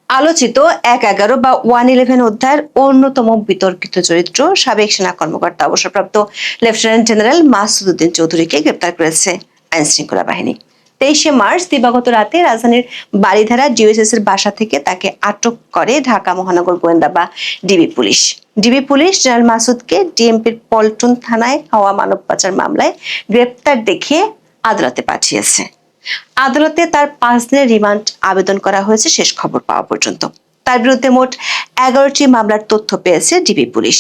আলোচিত ১/১১ বা 111 অধ্যায়ের অন্যতম বিতর্কিত চরিত্র সাবেক সেনা কর্মকর্তা অবসরপ্রাপ্ত লেফটেন্যান্ট জেনারেল মাসুদ উদ্দিন চৌধুরীকে গ্রেপ্তার করেছে আইনশৃঙ্খলা বাহিনী। 23শে মার্চ দিবাগত রাতে রাজধানীর বারিধারা ডিওএসএস এর বাসা থেকে তাকে আটক করে ঢাকা মহানগর গোয়েন্দা বা DB police. DB police general মাসুদকে ডিএমপির পল্টন থানায় হওয়া মানব পাচার মামলায় গ্রেপ্তার দেখিয়ে আদালতে পাঠিয়েছে। আদালতে তার 5 দিনের রিমান্ড আবেদন করা হয়েছে শেষ খবর পাওয়া পর্যন্ত। তার বিরুদ্ধে মোট 11টি মামলার তথ্য পেয়েছে ডিবি পুলিশ।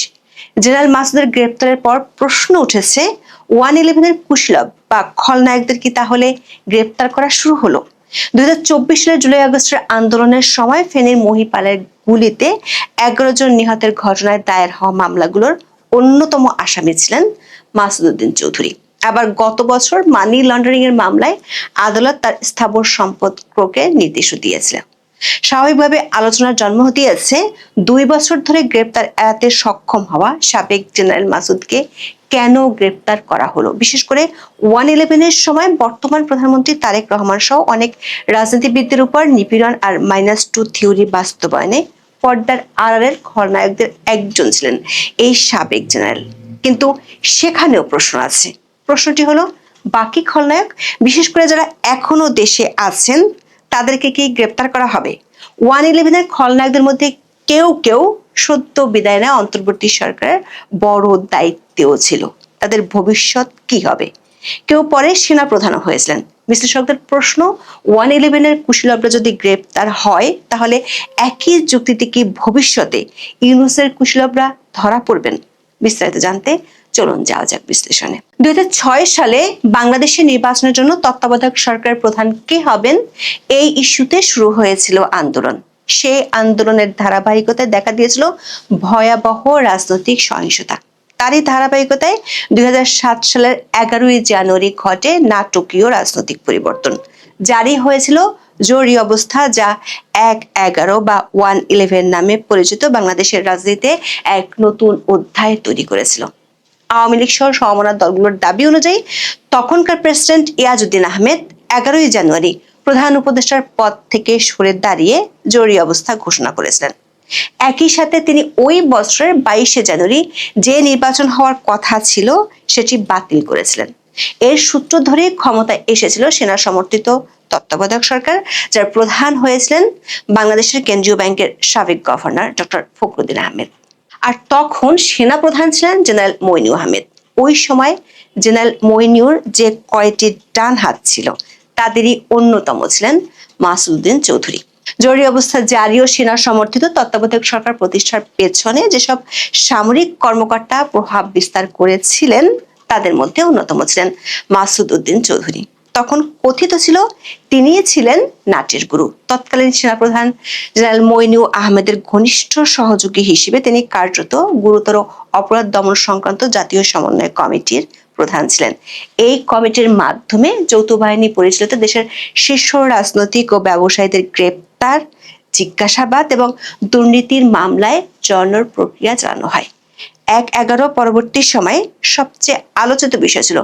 জেনারেল মাসুদের গ্রেপ্তারের পর প্রশ্ন উঠেছে, 111 এর কুশলভ বা খলনায়কদের কি তাহলে গ্রেপ্তার করা শুরু হলো? 2024 সালের জুলাই আগস্টের আন্দোলনের সময় ফেনীর মহিপালের গুলিতে 11 জন নিহতের ঘটনায় দায়ের হওয়া মামলাগুলোর অন্যতম আসামি ছিলেন মাসুদ উদ্দিন চৌধুরী। আবার গত বছর মানি লন্ডারিং এর মামলায় আদালত তার স্থাবর সম্পদ ক্রয়ের নির্দেশও দিয়েছিলেন। স্বাভাবিকভাবে আলোচনার জন্ম দিয়েছে 2 বছর ধরে গ্রেপ্তার এড়াতে সক্ষম হওয়া সাবেক জেনারেল মাসুদকে কেন গ্রেপ্তার করা হলো। বিশেষ করে 111 এর সময় বর্তমান প্রধানমন্ত্রী তারেক রহমান সহ অনেক রাজনীতিবিদদের উপর নিপীড়ন আর -2 থিওরি বাস্তবায়নে পর্দার আড়ালের খলনায়কদের একজন ছিলেন এই সাবেক জেনারেল। কিন্তু সেখানেও প্রশ্ন আছে। প্রশ্নটি হলো, বাকি খলনায়ক, বিশেষ করে যারা এখনো দেশে আছেন, তাদেরকে কি গ্রেপ্তার করা হবে? 111 এর খলনায়কদের মধ্যে কেউ কেউ সদ্য বিদায় নেওয়া অন্তর্বর্তী সরকারের বড় দায়িত্বেও ছিল। তাদের ভবিষ্যৎ কি হবে? কেউ পরে সেনা প্রধানও হয়েছিলেন। বিশ্লেষকদের প্রশ্ন, 111 এর কুশলভরা যদি গ্রেপ্তার হয়, তাহলে একই যুক্তিতে কি ভবিষ্যতে ইউনূসের কুশলভরা ধরা পড়বেন? বিস্তারিত জানতে চলুন যাওয়া যাক বিশ্লেষণে। 2006 সালে বাংলাদেশের নির্বাচনের জন্য তত্ত্বাবধায়ক সরকারের প্রধান কে হবেন, এই ইস্যুতে শুরু হয়েছিল আন্দোলন। সেই আন্দোলনের ধারাবাহিকতায় দেখা দিয়েছিল ভয়াবহ রাজনৈতিক সহিংসতা। তারই ধারাবাহিকতায় 2007 সালের 11ই জানুয়ারি ঘটে নাটকীয় রাজনৈতিক পরিবর্তন। জারি হয়েছিল জরুরি অবস্থা, যা 1/11 বা 111 নামে পরিচিত বাংলাদেশের রাজনীতিতে এক নতুন অধ্যায় তৈরি করেছিল। আওয়ামী লীগ সহ সমমনা দলগুলোর দাবি অনুযায়ী তখনকার প্রেসিডেন্ট ইয়াজউদ্দিন আহমেদ 11ই জানুয়ারি প্রধান উপদেষ্টার পদ থেকে সরে দাঁড়িয়ে জরুরি অবস্থা ঘোষণা করেছিলেন। একই সাথে তিনি ওই বছরের 22শে জানুয়ারি যে নির্বাচন হওয়ার কথা ছিল সেটি বাতিল করেছিলেন। এর সূত্র ধরে ক্ষমতায় এসেছিল সেনা সমর্থিত তত্ত্বাবধায়ক সরকার, যার প্রধান হয়েছিলেন বাংলাদেশের কেন্দ্রীয় ব্যাংকের সাবেক গভর্নর ডক্টর ফখরুদ্দিন আহমেদ। আর তখন সেনা প্রধান ছিলেন জেনারেল মইনু আহমেদ। ওই সময় জেনারেল মইনুর যে কয়টি ডান হাত ছিল, তাদেরই অন্যতম ছিলেন মাসুদ উদ্দিন চৌধুরী। জরুরি অবস্থা জারি ও সেনা সমর্থিত তত্ত্বাবধায়ক সরকার প্রতিষ্ঠার পেছনে যেসব সামরিক কর্মকর্তা প্রভাব বিস্তার করেছিলেন, তাদের মধ্যে অন্যতম ছিলেন মাসুদ উদ্দিন চৌধুরী। তখন কথিত ছিল তিনিই ছিলেন নাটের গুরু। তৎকালীন সেনাপ্রধান জেনারেল মইনু আহমেদের ঘনিষ্ঠ সহযোগী হিসেবে তিনি কার্যত গুরুতর অপরাধ দমন সংক্রান্ত জাতীয় সমন্বয় কমিটির প্রধান ছিলেন। এই কমিটির মাধ্যমে যৌথ বাহিনী পরিচালিত দেশের শীর্ষ রাজনৈতিক ও ব্যবসায়ীদের গ্রেপ্তার, জিজ্ঞাসাবাদ এবং দুর্নীতির মামলায় জড়ানোর প্রক্রিয়া চালানো হয়। 1/11 পরবর্তী সময়ে সবচেয়ে আলোচিত বিষয় ছিল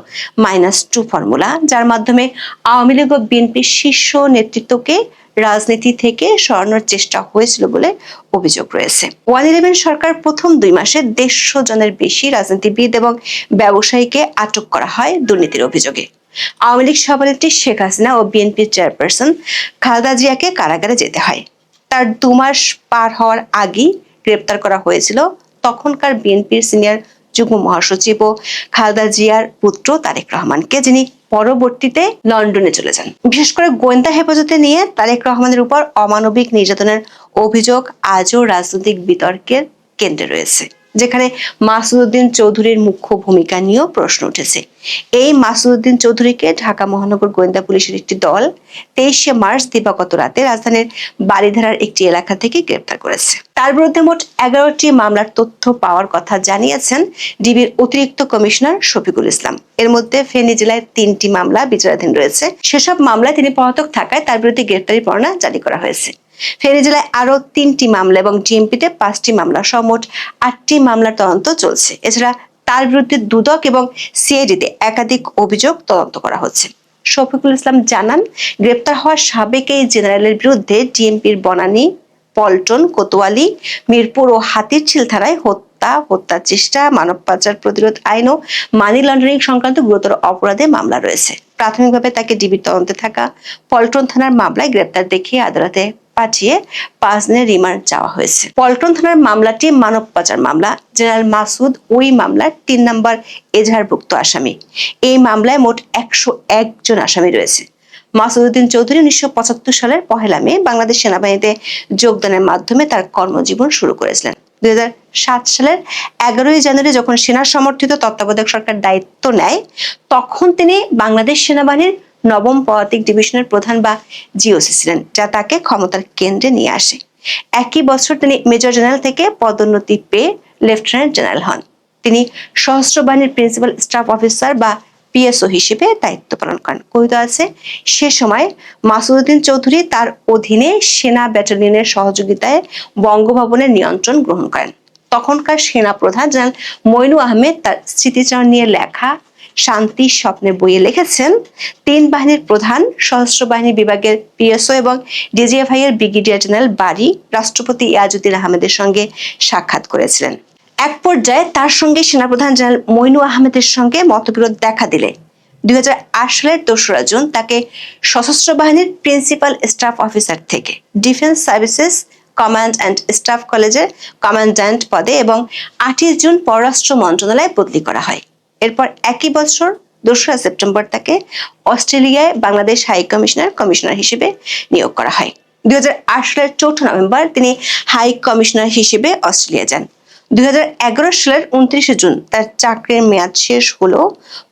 -2 ফর্মুলা, যার মাধ্যমে আওয়ামী লীগ ও বিএনপির শীর্ষ নেতৃত্বকে রাজনীতি থেকে সরানোর চেষ্টা হয়েছিল বলে অভিযোগ রয়েছে। 111 সরকার প্রথম 2 মাসে 150 জনের বেশি রাজনীতিবিদ এবং ব্যবসায়ীকে আটক করা হয় দুর্নীতির অভিযোগে। আওয়ামী লীগ সভানেত্রী শেখ হাসিনা ও বিএনপির চেয়ারপারসন খালেদা জিয়াকে কারাগারে যেতে হয়। তার 2 মাস পার হওয়ার আগেই গ্রেপ্তার করা হয়েছিল তখনকার বিএনপির সিনিয়র যুগ্ম মহাসচিব ও খালেদা জিয়ার পুত্র তারেক রহমানকে, যিনি পরবর্তীতে লন্ডনে চলে যান। বিশেষ করে গোয়েন্দা হেফাজতে নিয়ে তারেক রহমানের উপর অমানবিক নির্যাতনের অভিযোগ আজও রাজনৈতিক বিতর্কের কেন্দ্রে রয়েছে, যেখানে মাসুদ উদ্দিন চৌধুরীর মুখ্য ভূমিকা নিয়েও প্রশ্ন উঠেছে। এই মাসুদ উদ্দিন চৌধুরীকে ঢাকা মহানগর গোয়েন্দা পুলিশের একটি দল 23শে মার্চ দিবাগত রাতে রাজধানীর বারিধারার একটি এলাকা থেকে গ্রেপ্তার করেছে। তার বিরুদ্ধে মোট 11টি মামলার তথ্য পাওয়ার কথা জানিয়েছেন ডিবির অতিরিক্ত কমিশনার শফিকুল ইসলাম। এর মধ্যে ফেনী জেলায় 3টি মামলা বিচারাধীন রয়েছে। সেসব মামলায় তিনি পলাতক থাকায় তার বিরুদ্ধে গ্রেপ্তারি পরোয়ানা জারি করা হয়েছে। ফেনী জেলায় আরো 3টি মামলা এবং ডিএমপিতে 5টি মামলা সহ মোট 8টি মামলার তদন্ত চলছে। এছাড়া তার বিরুদ্ধে দুদক এবং সিআইডিতে একাধিক অভিযোগ তদন্ত করা হচ্ছে। শফিকুল ইসলাম জানান, গ্রেপ্তার হওয়া সাবেক এই জেনারেলের বিরুদ্ধে ডিএমপির বনানী, পল্টন, কোতোয়ালি, মিরপুর ও হাতিরঝিল থানায় হত্যার চেষ্টা, মানব পাচার প্রতিরোধ আইন ও মানি লন্ডারিং সংক্রান্ত গুরুতর অপরাধে মামলা রয়েছে। প্রাথমিকভাবে তাকে ডিবির তদন্তে থাকা পল্টন থানার মামলায় গ্রেপ্তার দেখিয়ে আদালতে পাঠিয়ে 5 দিনের রিমান্ড চাওয়া হয়েছে। পল্টন থানার মামলাটি মানব পাচার মামলা। জেনারেল মাসুদ ওই মামলার 3 নম্বর এজাহারভুক্ত আসামি। এই মামলায় মোট 101 জন আসামি রয়েছে। মাসুদ উদ্দিন চৌধুরী 1975 সালের 1 মে বাংলাদেশ সেনাবাহিনীতে যোগদানের মাধ্যমে তার কর্মজীবন শুরু করেছিলেন। 2007 সালের 11 জানুয়ারি যখন সেনা সমর্থিত তত্ত্বাবধায়ক সরকার দায়িত্ব নেয়, তখন তিনি বাংলাদেশ সেনাবাহিনীর 9ম পদাতিক ডিভিশনের প্রধান বা জিওসি ছিলেন, যা তাকে ক্ষমতার কেন্দ্রে নিয়ে আসে। একই বছর তিনি মেজর জেনারেল থেকে পদোন্নতি পেয়ে লেফটেন্যান্ট জেনারেল হন। তিনি সশস্ত্র বাহিনীর প্রিন্সিপাল স্টাফ অফিসার বা পিএসও হিসেবে দায়িত্ব পালন করেন। কথিত আছে, সে সময় মাসুদ উদ্দিন চৌধুরী তার অধীনে সেনা ব্যাটালিয়নের সহযোগিতায় বঙ্গভবনের নিয়ন্ত্রণ গ্রহণ করেন। তখনকার সেনা প্রধান জেনারেল মইনু আহমেদ তার স্মৃতিচারণ নিয়ে লেখা শান্তির স্বপ্নের বইয়ে লিখেছেন, 3 বাহিনীর প্রধান, সশস্ত্র বাহিনী বিভাগের পিএসও এবং ডিজিএফআই এর ব্রিগেডিয়ার জেনারেল বারী রাষ্ট্রপতি ইয়াজউদ্দিন আহমেদের সঙ্গে সাক্ষাৎ করেছিলেন। এক পর্যায়ে তার সঙ্গে সেনাপ্রধান জেনারেল মইনু আহমেদের সঙ্গে মতবিরোধ দেখা দিলে 2008 সালের 2রা জুন তাকে সশস্ত্র বাহিনীর প্রিন্সিপাল স্টাফ অফিসার থেকে defence services command and staff কলেজের কমান্ড্যান্ট পদে এবং 8 জুন পররাষ্ট্র মন্ত্রণালয়ে বদলি করা হয়। এরপর একই বছর 2রা সেপ্টেম্বর তাকে অস্ট্রেলিয়ায় বাংলাদেশ হাই কমিশনার হিসেবে নিয়োগ করা হয়। 2008 সালের 4 নভেম্বর তিনি হাই কমিশনার হিসেবে অস্ট্রেলিয়া যান। 2011 সালের 29 জুন তার চাকরির মেয়াদ শেষ হলো।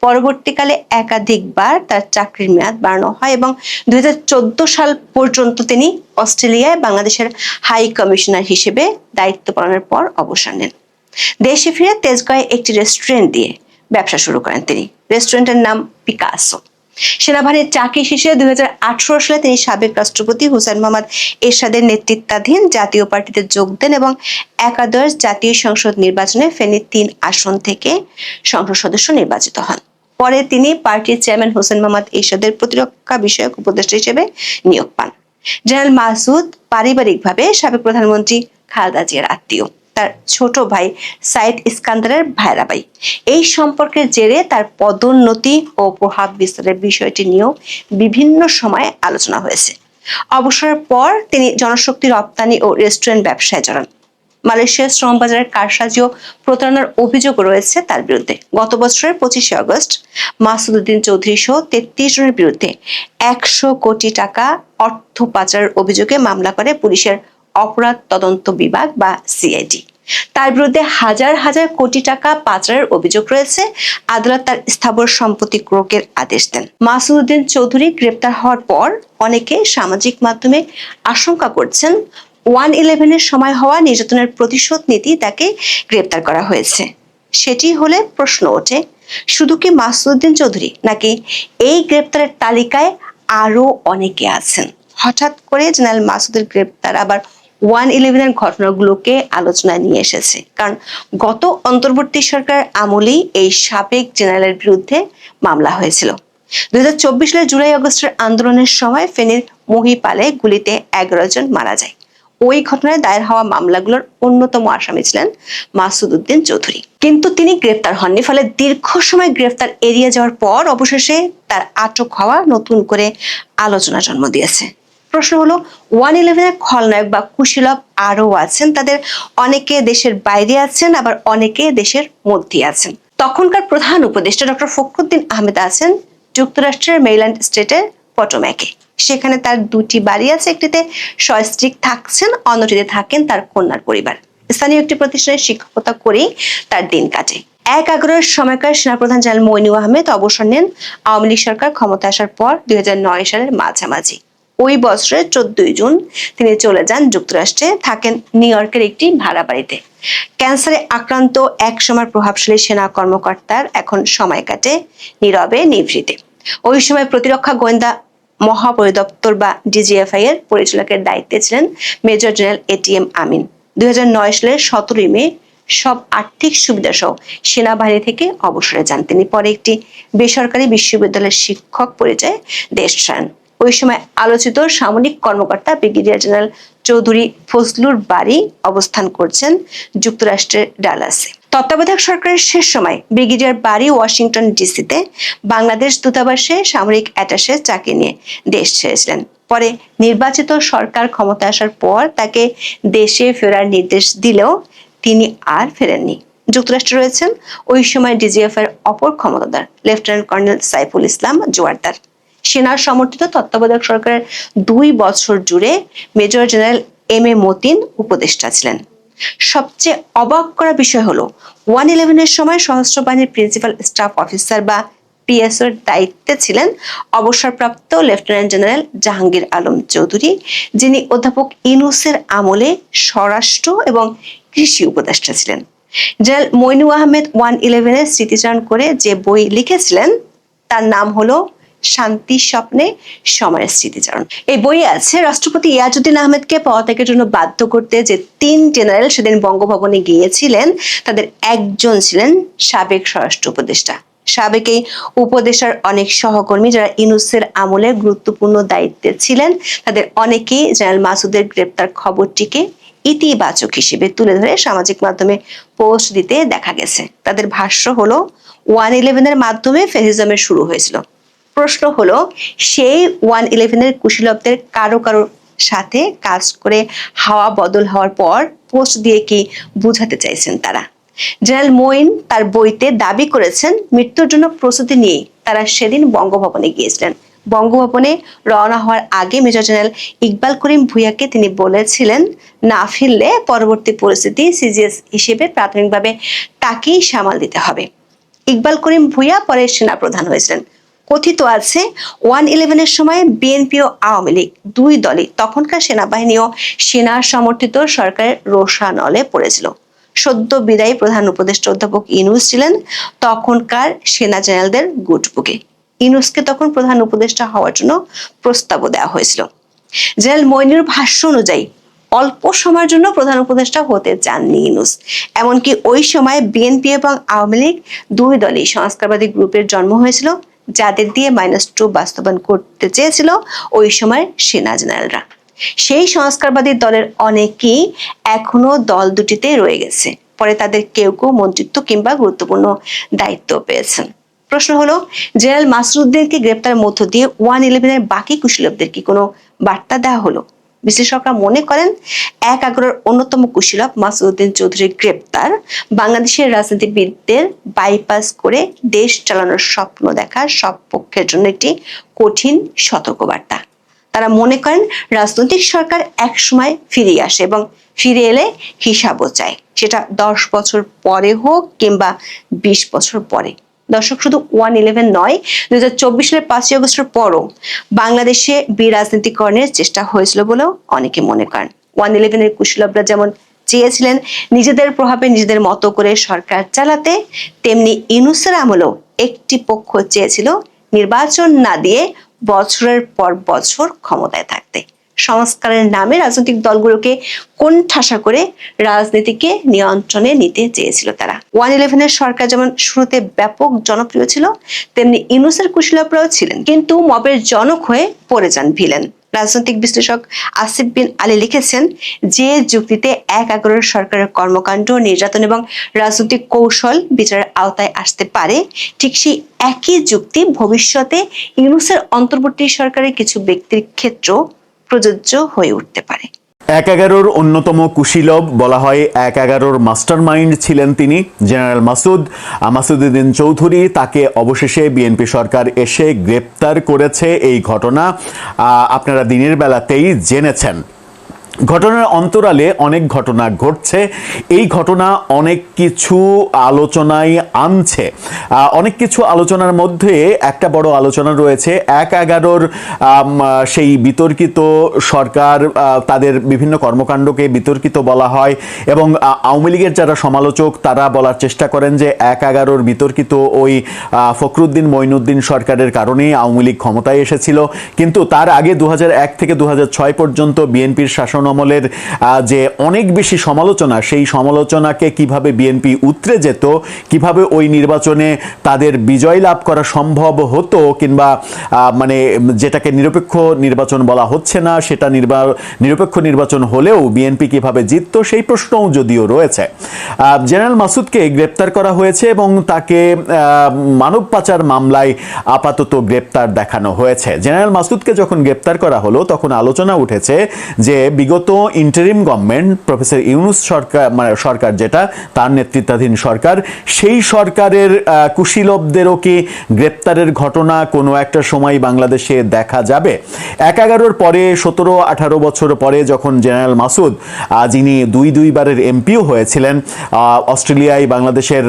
পরবর্তীকালে একাধিকবার তার চাকরির মেয়াদ বাড়ানো হয় এবং 2014 সাল পর্যন্ত তিনি অস্ট্রেলিয়ায় বাংলাদেশের হাই কমিশনার হিসেবে দায়িত্ব পালনের পর অবসর নেন। দেশে ফিরে তেজগাঁয়ে একটি রেস্টুরেন্ট দিয়ে ব্যবসা শুরু করেন তিনি। রেস্টুরেন্টের নাম পিকাসো। সেনাবাহিনীর চাকরি শেষে 2018 সালে তিনি সাবেক রাষ্ট্রপতি হুসেইন মোহাম্মদ এরশাদের নেতৃত্বাধীন জাতীয় পার্টিতে যোগ দেন এবং একাদশ জাতীয় সংসদ নির্বাচনে ফেনীর 3 আসন থেকে সংসদ সদস্য নির্বাচিত হন। পরে তিনি পার্টির চেয়ারম্যান হুসেইন মোহাম্মদ এরশাদের প্রতিরক্ষা বিষয়ক উপদেষ্টা হিসেবে নিয়োগ পান। জেনারেল মাসুদ পারিবারিকভাবে সাবেক প্রধানমন্ত্রী খালেদা জিয়ার আত্মীয়। তার ছোট ভাই সাইদ ইস্কান্দারের ভাইরা ভাই। এই সম্পর্কের জেরে তার পদোন্নতি ও প্রভাব বিস্তারের বিষয়টি নিয়েও বিভিন্ন সময়ে আলোচনা হয়েছে। অবসরের পর তিনি জনশক্তি রপ্তানি ও রেস্টুরেন্ট ব্যবসায় জড়ান। মালয়েশিয়ার শ্রম বাজারের কারসাজি ও প্রতারণার অভিযোগ রয়েছে তার বিরুদ্ধে। গত বছরের 25 আগস্ট মাসুদ উদ্দিন চৌধুরী সহ 33 জনের বিরুদ্ধে 100 কোটি টাকা অর্থ পাচারের অভিযোগে মামলা করে পুলিশের অপরাধ তদন্ত বিভাগ বা সিআইডি। তার বিরুদ্ধে হাজার হাজার কোটি টাকা পাচারের অভিযোগ রয়েছে। আদালত তার স্থাবর সম্পত্তি ক্রয়ের আদেশ দেন। মাসুদ উদ্দিন চৌধুরী গ্রেপ্তার হওয়ার পর অনেকে সামাজিক মাধ্যমে আশঙ্কা করছেন 1/11-এর সময় হওয়া নির্যাতনের প্রতিশোধ নিতেই তাকে গ্রেপ্তার করা হয়েছে। সেটি হলে প্রশ্ন ওঠে, শুধু কি মাসুদ উদ্দিন চৌধুরী, নাকি এই গ্রেপ্তারের তালিকায় আরো অনেকে আছেন? হঠাৎ করে জেনারেল মাসুদের গ্রেপ্তার আবার 1/11-এর ঘটনাগুলোকে আলোচনায় নিয়ে এসেছে, কারণ গত অন্তর্বর্তী সরকার আমলেই এই সাবেক জেনারেলের বিরুদ্ধে মামলা হয়েছিল। 2024 সালের জুলাই আগস্টের আন্দোলনের সময় ফেনীর মহিপালে গুলিতে 11 জন মারা যায়। ওই ঘটনায় দায়ের হওয়া মামলাগুলোর অন্যতম আসামি ছিলেন মাসুদ উদ্দিন চৌধুরী, কিন্তু তিনি গ্রেপ্তার হননি। ফলে দীর্ঘ সময় গ্রেপ্তার এড়িয়ে যাওয়ার পর অবশেষে তার আটক হওয়া নতুন করে আলোচনা জন্ম দিয়েছে। প্রশ্ন হলো, 1/11-এর খলনায়ক বা কুশীলব আরো আছেন। তাদের অনেকে দেশের বাইরে আছেন, আবার অনেকে দেশের মধ্যে আছেন। তখনকার প্রধান উপদেষ্টা ডক্টর ফখরুদ্দিন আহমেদ আছেন যুক্তরাষ্ট্রের মেরিল্যান্ড স্টেটের পটোম্যাকে। সেখানে তার 2টি বাড়ি আছে। একটিতে সস্ত্রীক থাকছেন, অন্যটিতে থাকেন তার কন্যার পরিবার। স্থানীয় একটি প্রতিষ্ঠানে শিক্ষকতা করেই তার দিন কাটে। 1/11-এর সময়কার সেনাপ্রধান জেনারেল মইনু আহমেদ অবসর নেন আওয়ামী লীগ সরকার ক্ষমতা আসার পর 2009 সালের মাঝামাঝি। ওই বছরের 14 জুন তিনি চলে যান যুক্তরাষ্ট্রে, থাকেন নিউ ইয়র্কের একটি ভাড়া বাড়িতে। ক্যান্সারে আক্রান্ত এক সময় প্রভাবশালী সেনা কর্মকর্তার এখন সময় কাটে নীরবে নিভৃতে। ওই সময় প্রতিরক্ষা গোয়েন্দা মহাপরিদপ্তর বা ডিজিএফআই এর পরিচালকের দায়িত্বে ছিলেন মেজর জেনারেল এটিএম আমিন। 2009 সালের 17 মে সব আর্থিক সুবিধা সহ সেনাবাহিনী থেকে অবসরে যান তিনি। পরে একটি বেসরকারি বিশ্ববিদ্যালয়ের শিক্ষক পরিচয়ে দেশ ছাড়েন। ওই সময় আলোচিত সামরিক কর্মকর্তা ব্রিগেডিয়ার জেনারেল চৌধুরী ফজলুর বাড়ি অবস্থান করছেন যুক্তরাষ্ট্রের ডালাসে। তত্ত্বাবধায়ক সরকারের শেষ সময় ব্রিগেডিয়ার বাড়ি ওয়াশিংটন ডিসিতে বাংলাদেশ দূতাবাসে সামরিক অ্যাটাশে চাকরি নিয়ে দেশ ছেড়েছিলেন। পরে নির্বাচিত সরকার ক্ষমতায় আসার পর তাকে দেশে ফেরার নির্দেশ দিলেও তিনি আর ফেরেননি। যুক্তরাষ্ট্রে রয়েছেন ওই সময় ডিজিএফ এর অপর ক্ষমতাধর লেফটেন্যান্ট কর্নেল সাইফুল ইসলাম জোয়ারদার। সেনার সমর্থিত তত্ত্বাবধায়ক সরকারের 2 বছর জুড়ে মেজর জেনারেল এম.এ. মতিন উপদেষ্টা ছিলেন। সবচেয়ে অবাক করা বিষয় হলো 1/11-এর সময় সশস্ত্র বাহিনীর প্রিন্সিপাল স্টাফ অফিসার বা পিএসওর দায়িত্বে ছিলেন অবসরপ্রাপ্ত লেফটেন্যান্ট জেনারেল জাহাঙ্গীর আলম চৌধুরী, যিনি অধ্যাপক ইউনূসের আমলে স্বরাষ্ট্র এবং কৃষি উপদেষ্টা ছিলেন। জেনারেল মইনু আহমেদ 1/11-এর স্মৃতিচারণ করে যে বই লিখেছিলেন তার নাম হলো শান্তি স্বপ্নে সময়ের স্মৃতিচারণ। এই বইয়ে আছে রাষ্ট্রপতি ইয়াজউদ্দিন আহমেদকে পদত্যাগের জন্য বাধ্য করতে যে 3 জেনারেল সেদিন বঙ্গভবনে গিয়েছিলেন তাদের একজন ছিলেন সাবেক স্বরাষ্ট্র উপদেষ্টা। সাবেক এই উপদেষ্টার অনেক সহকর্মী যারা ইউনূসের আমলে গুরুত্বপূর্ণ দায়িত্বে ছিলেন তাদের অনেকেই জেনারেল মাসুদের গ্রেপ্তার খবরটিকে ইতিবাচক হিসেবে তুলে ধরে সামাজিক মাধ্যমে পোস্ট দিতে দেখা গেছে। তাদের ভাষ্য হলো 1/11-এর মাধ্যমে ফ্যাসিজমের শুরু হয়েছিল। প্রশ্ন হলো সেই 1/11-এর কুশীলবদের কারো সাথে কাজ করে হাওয়া বদল হওয়ার পর পোস্ট দিয়ে কি বুঝাতে চাইছেন তারা? জেনারেল মঈন তার বইতে দাবি করেছেন মৃত্যুর জন্য প্রস্তুতি নিয়ে তারা সেদিন বঙ্গভবনে গিয়েছিলেন। বঙ্গভবনে রওনা হওয়ার আগে মেজর জেনারেল ইকবাল করিম ভূঁইয়াকে তিনি বলেছিলেন না ফিরলে পরবর্তী পরিস্থিতি সিজিএস হিসেবে প্রাথমিকভাবে তাকেই সামাল দিতে হবে। ইকবাল করিম ভূঁইয়া পরে সেনাপ্রধান হয়েছিলেন। কথিত আছে 1/11-এর সময় বিএনপি ও আওয়ামী লীগ 2 দলই তখনকার সেনাবাহিনী ও সেনা সমর্থিত সরকারের রোষানলে পড়েছিল। সদ্য বিদায়ী প্রধান উপদেষ্টা অধ্যাপক ইউনূস ছিলেন তখনকার সেনা জেনারেলদের গুটবুকে। ইউনূসকে তখন প্রধান উপদেষ্টা হওয়ার জন্য প্রস্তাবও দেওয়া হয়েছিল। জেনারেল মইনুর ভাষ্য অনুযায়ী অল্প সময়ের জন্য প্রধান উপদেষ্টা হতে চাননি ইউনূস। এমনকি ওই সময় বিএনপি এবং আওয়ামী লীগ 2 দলই সংস্কারবাদী গ্রুপের জন্ম হয়েছিল যাদের দিয়ে -2 বাস্তবায়ন করতে চেয়েছিল ওই সময় সেনা জেনারেলরা। সেই সংস্কারবাদী দলের অনেকেই এখনো দল দুটিতে রয়ে গেছে। পরে তাদের কেউ মন্ত্রিত্ব কিংবা গুরুত্বপূর্ণ দায়িত্ব পেয়েছেন। প্রশ্ন হলো জেনারেল মাসুদুদ্দিনকে গ্রেপ্তার মধ্য দিয়ে 1/11-এর বাকি কুশীলবদের কি কোনো বার্তা দেওয়া হলো? বিশ্লেষকরা মনে করেন 1/11-এর অন্যতম কুশীলব মাসুদুদ্দিন চৌধুরীর গ্রেপ্তার বাংলাদেশের রাজনীতিবিদদের বাইপাস করে দেশ চালানোর স্বপ্ন দেখা সব পক্ষের জন্য একটি কঠিন সতর্কবার্তা। তারা মনে করেন রাজনৈতিক সরকার একসময় ফিরে আসে এবং ফিরে এলে হিসাবও চায়, সেটা 10 বছর পরে হোক কিংবা 20 বছর পরে। দর্শক, শুধু 1/11 নয়, 2024 সালের 5ই আগস্টের পরও বাংলাদেশে বিরাজনীতিকরণের চেষ্টা হয়েছিল বলেও অনেকে মনে করেন। 1/11-এর কুশীলবরা যেমন চেয়েছিলেন নিজেদের প্রভাবে নিজেদের মতো করে সরকার চালাতে, তেমনি ইউনূসের আমলেও একটি পক্ষ চেয়েছিল নির্বাচন না দিয়ে বছরের পর বছর ক্ষমতায় থাকতে। সংস্কারের নামে রাজনৈতিক দলগুলোকে কোণঠাসা করে রাজনীতিকে নিয়ন্ত্রণে নিতে চেয়েছিল তারা। 1/11-এর সরকার যেমন শুরুতে ব্যাপক জনপ্রিয় ছিল, তেমনি ইউনূসের কুশীলবরাও ছিলেন, কিন্তু মবের জনক হয়ে পড়ে যান ভিলেন। রাজনৈতিক বিশ্লেষক আসিফ বিন আলী লিখেছেন, যে যুক্তিতে 1/11-এর সরকারের কর্মকাণ্ড, নির্যাতন এবং রাজনৈতিক কৌশল বিচারের আওতায় আসতে পারে, ঠিক সেই একই যুক্তি ভবিষ্যতে ইউনূসের অন্তর্বর্তী সরকারের কিছু ব্যক্তির ক্ষেত্রেও প্রযোজ্য হয়ে উঠতে পারে। 1/11-র অন্যতম কুশীলব বলা হয় 1/11-র মাস্টারমাইন্ড ছিলেন তিনি জেনারেল মাসুদুদ্দিন চৌধুরী। তাকে অবশেষে বিএনপি সরকার এসে গ্রেপ্তার করেছে। এই ঘটনা আপনারা দিনের বেলাতেই জেনেছেন। ঘটনার অন্তরালে অনেক ঘটনা ঘটছে। এই ঘটনা অনেক কিছু আলোচনায় আনছে। অনেক কিছু আলোচনার মধ্যে একটা বড় আলোচনা রয়েছে 1/11-র সেই বিতর্কিত সরকার, তাদের বিভিন্ন কর্মকাণ্ডকে বিতর্কিত বলা হয় এবং আওয়ামী লীগের যারা সমালোচক তারা বলার চেষ্টা করেন যে 1/11-র বিতর্কিত ওই ফখরুদ্দিন মঈনুদ্দিন সরকারের কারণেই আওয়ামী লীগ ক্ষমতায় এসেছিল। কিন্তু তার আগে 2001 থেকে 2006 পর্যন্ত বিএনপির শাসন আমলের যে অনেক বেশি সমালোচনা, সেই সমালোচনাকে কিভাবে বিএনপি উতরে যেত, কিভাবে ওই নির্বাচনে তাদের বিজয় লাভ করা সম্ভব হতো, কিংবা মানে যেটাকে নিরপেক্ষ নির্বাচন বলা হচ্ছে না সেটা নিরপেক্ষ নির্বাচন হলেও বিএনপি কিভাবে জিতত, সেই প্রশ্নও যদিও রয়েছে। জেনারেল মাসুদকে গ্রেপ্তার করা হয়েছে এবং তাকে মানব পাচার মামলায় আপাতত গ্রেপ্তার দেখানো হয়েছে। জেনারেল মাসুদকে যখন গ্রেপ্তার করা হলো তখন আলোচনা উঠেছে যে বিগত ইন্টারিম গভর্নমেন্ট, প্রফেসর ইউনূস সরকার, মানে সরকার যেটা, তার নেতৃত্বাধীন সরকার, সেই সরকারের কুশীলবদেরও কি গ্রেপ্তারের ঘটনা কোনো একটা সময় বাংলাদেশে দেখা যাবে? ১-১১ পরে, 17-18 বছর পরে যখন জেনারেল মাসুদ, যিনি দুইবারের এমপিও হয়েছিলেন, অস্ট্রেলিয়ায় বাংলাদেশের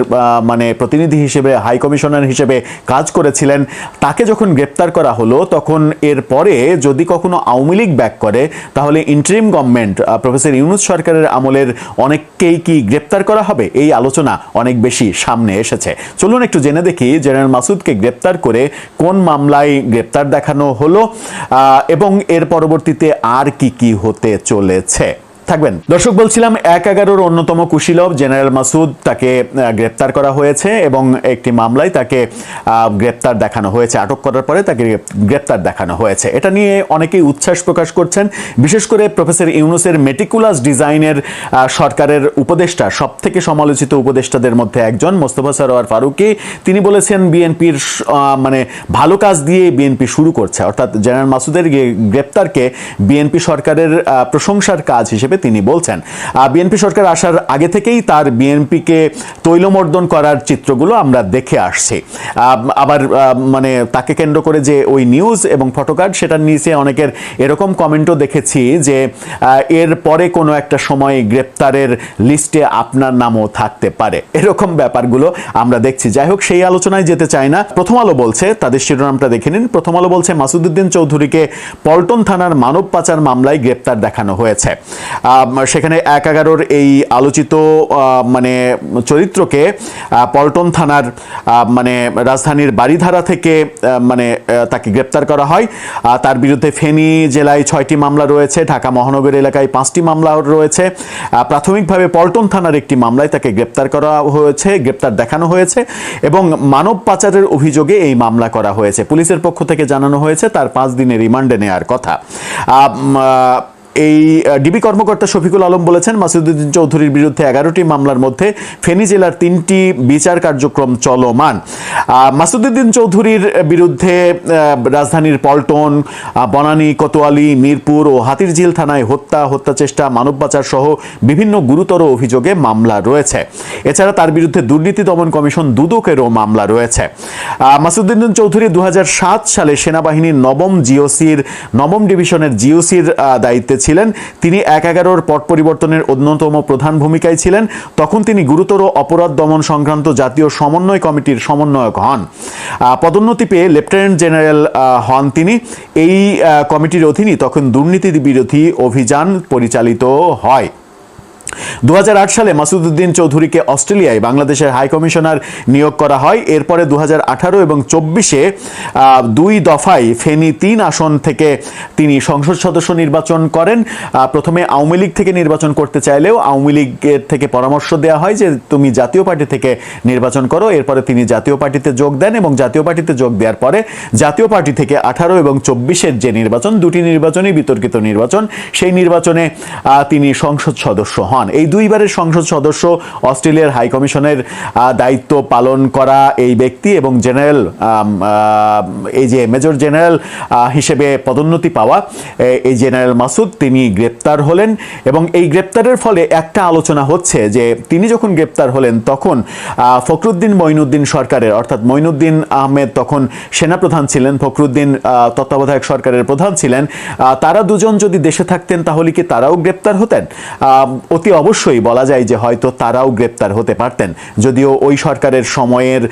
মানে প্রতিনিধি হিসেবে, হাই কমিশনার হিসেবে কাজ করেছিলেন, তাকে যখন গ্রেপ্তার করা হলো তখন এর পরে যদি কখনো আওয়ামী লীগ ব্যাক করে তাহলে ইন্টারিম গভর্নমেন্ট, প্রফেসর ইউনূস সরকারের আমলের অনেককেই কি গ্রেপ্তার করা হবে? এই আলোচনা অনেক বেশি সামনে এসেছে। চলুন একটু জেনে দেখি জেনারেল মাসুদকে গ্রেপ্তার করে কোন মামলায় গ্রেপ্তার দেখানো হলো এবং এর পরবর্তীতে আর কি হতে চলেছে। থাকবেন দর্শক। বলছিলাম ১-১১ অন্যতম কুশীলব জেনারেল মাসুদ, তাকে গ্রেপ্তার করা হয়েছে এবং একটি মামলায় তাকে গ্রেপ্তার দেখানো হয়েছে। আটক করার পরে তাকে গ্রেপ্তার দেখানো হয়েছে। এটা নিয়ে অনেকেই উচ্ছ্বাস প্রকাশ করছেন। বিশেষ করে প্রফেসর ইউনূসের মেটিকুলাস ডিজাইনের সরকারের উপদেষ্টা, সব থেকে সমালোচিত উপদেষ্টাদের মধ্যে একজন মোস্তফা সরোয়ার ফারুকী, তিনি বলেছেন বিএনপির মানে ভালো কাজ দিয়ে বিএনপি শুরু করছে, অর্থাৎ জেনারেল মাসুদের গ্রেপ্তারকে বিএনপি সরকারের প্রশংসার কাজ হিসেবে তিনি বলছেন। বিএনপি সরকার আসার আগে থেকেই তার বিএনপিকে তৈলমর্দন করার চিত্রগুলো আমরা দেখে আসছি। আবার মানে তাকে কেন্দ্র করে যে ওই নিউজ এবং ফটোকার্ড, সেটার নিচে অনেকের এরকম কমেন্টও দেখেছি যে এর পরে কোনো একটা সময় গ্রেপ্তারের লিস্টে আপনার নামও থাকতে পারে, এরকম ব্যাপারগুলো আমরা দেখছি। যাই হোক, সেই আলোচনায় যেতে চাই না। প্রথম আলো বলছে, তাদের শিরোনামটা দেখে নিন। প্রথম আলো বলছে মাসুদউদ্দিন চৌধুরীকে পল্টন থানার মানব পাচার মামলায় গ্রেপ্তার দেখানো হয়েছে। সেখানে ১-১১ এই আলোচিত মানে চরিত্রকে পল্টন থানার মানে রাজধানীর বারিধারা থেকে মানে তাকে গ্রেপ্তার করা হয়। তার বিরুদ্ধে ফেনী জেলায় ৬টি মামলা রয়েছে, ঢাকা মহানগর এলাকায় 5টি মামলা রয়েছে। প্রাথমিকভাবে পল্টন থানার একটি মামলায় তাকে গ্রেপ্তার করা হয়েছে, গ্রেপ্তার দেখানো হয়েছে এবং মানব পাচারের অভিযোগে এই মামলা করা হয়েছে। পুলিশের পক্ষ থেকে জানানো হয়েছে তার 5 দিনের রিমান্ডে নেওয়ার কথা। এই ডিবি কর্মকর্তা শফিকুল আলম বলেছেন মাসুদউদ্দিন চৌধুরীর বিরুদ্ধে 11টি মামলার মধ্যে ফেনী জেলার 3টি বিচার কার্যক্রম চলমান। মাসুদউদ্দিন চৌধুরীর বিরুদ্ধে রাজধানীর পল্টন, বনানী, কোতোয়ালি, মিরপুর ও হাতিরঝিল থানায় হত্যা চেষ্টা, মানব পাচার সহ বিভিন্ন গুরুতর অভিযোগে মামলা রয়েছে। এছাড়া তার বিরুদ্ধে দুর্নীতি দমন কমিশন দুদকেরও মামলা রয়েছে। মাসুদউদ্দিন চৌধুরী 2007 সালে সেনাবাহিনীর নবম ডিভিশনের জিওসির দায়িত্বে ছিলেন। তিনি ১-১১ পট পরিবর্তনের অন্যতম প্রধান ভূমিকায় ছিলেন। তখন তিনি গুরুতর অপরাধ দমন সংক্রান্ত জাতীয় সমন্বয় কমিটির সমন্বয়ক হন। পদোন্নতি পেয়ে লেফটেন্যান্ট জেনারেল হন তিনি। এই কমিটির অধীনে তখন দুর্নীতি বিরোধী অভিযান পরিচালিত হয়। 2008 সালে মাসুদউদ্দিন চৌধুরীকে অস্ট্রেলিয়ায় বাংলাদেশের হাই কমিশনার নিয়োগ করা হয়। এরপরে 2018 এবং 24-এ 2 দফায় ফেনী 3 আসন থেকে তিনি সংসদ সদস্য নির্বাচন করেন। প্রথমে আওয়ামী লীগ থেকে নির্বাচন করতে চাইলেও আওয়ামী লীগের থেকে পরামর্শ দেওয়া হয় যে তুমি জাতীয় পার্টি থেকে নির্বাচন করো। এরপরে তিনি জাতীয় পার্টিতে যোগ দেন এবং জাতীয় পার্টিতে যোগ দেওয়ার পরে জাতীয় পার্টি থেকে 18 এবং 24-এর যে নির্বাচন, 2টি নির্বাচনই বিতর্কিত নির্বাচন, সেই নির্বাচনে তিনি সংসদ সদস্য হন। এই 2বারের সংসদ সদস্য, অস্ট্রেলিয়ার হাই কমিশনের দায়িত্ব পালন করা এই ব্যক্তি এবং জেনারেল, এই যে মেজর জেনারেল হিসেবে পদোন্নতি পাওয়া এই জেনারেল মাসুদ, তিনি গ্রেপ্তার হলেন এবং এই গ্রেপ্তারের ফলে একটা আলোচনা হচ্ছে যে তিনি যখন গ্রেপ্তার হলেন তখন ফখরুদ্দিন মঈনুদ্দিন সরকারের, অর্থাৎ মঈনুদ্দিন আহমেদ তখন সেনাপ্রধান ছিলেন, ফখরুদ্দিন তত্ত্বাবধায়ক সরকারের প্রধান ছিলেন, তারা দুজন যদি দেশে থাকতেন তাহলে কি তারাও গ্রেপ্তার হতেন? অতি অতি অবশ্যই বলা যায় যে হয়তো তারাও গ্রেপ্তার হতে পারতেন, যদিও ওই সরকারের সময়ের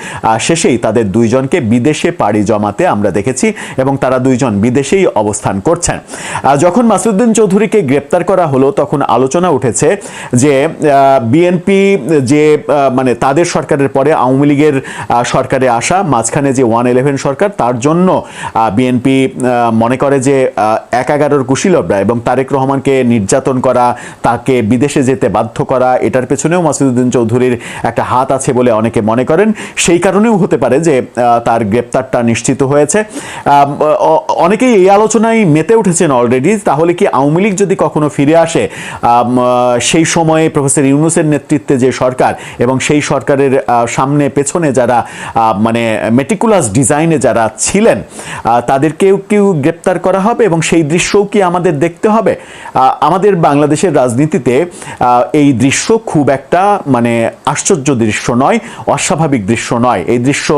শেষেই তাদের দুইজনকে বিদেশে পাড়ি জমাতে আমরা দেখেছি এবং তারা দুইজন বিদেশেই অবস্থান করছেন। যখন মাসুদউদ্দিন চৌধুরীকে গ্রেপ্তার করা হলো তখন আলোচনা উঠেছে যে বিএনপি যে মানে তাদের সরকারের পরে আওয়ামী লীগের সরকারে আসা মাঝখানে যে 111 সরকার, তার জন্য বিএনপি মনে করে যে ১১ কুশীলবরা এবং তারেক রহমানকে নির্যাতন করা, তাকে বিদেশে যেতে বাধ্য করা, এটার পেছনেও মাসুদউদ্দিন চৌধুরীর একটা হাত আছে বলে অনেকে মনে করেন। সেই কারণেও হতে পারে যে তার গ্রেপ্তারটা নিশ্চিত হয়েছে। অনেকেই এই আলোচনায় মেতে উঠেছেন অলরেডি। তাহলে কি আওয়ামী লীগ যদি কখনো ফিরে আসে, সেই সময়ে প্রফেসর ইউনূসের নেতৃত্বে যে সরকার এবং সেই সরকারের সামনে পেছনে যারা মানে মেটিকুলাস ডিজাইনে যারা ছিলেন তাদেরকেও কেউ গ্রেপ্তার করা হবে এবং সেই দৃশ্যও কি আমাদের দেখতে হবে? আমাদের বাংলাদেশের রাজনীতিতে এই দৃশ্য খুব একটা মানে আশ্চর্য দৃশ্য নয়, অস্বাভাবিক দৃশ্য নয়। এই দৃশ্য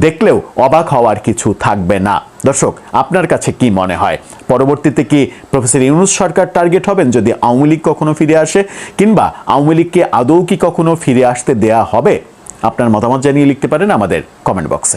দেখলেও অবাক হওয়ার কিছু থাকবে না। দর্শক, আপনার কাছে কি মনে হয়? পরবর্তীতে কি প্রফেসর ইউনূস সরকার টার্গেট হবেন যদি আওয়ামী লীগ কখনো ফিরে আসে, কিংবা আওয়ামী লীগকে আদৌ কি কখনো ফিরে আসতে দেয়া হবে? আপনার মতামত জানিয়ে লিখতে পারেন আমাদের কমেন্ট বক্সে।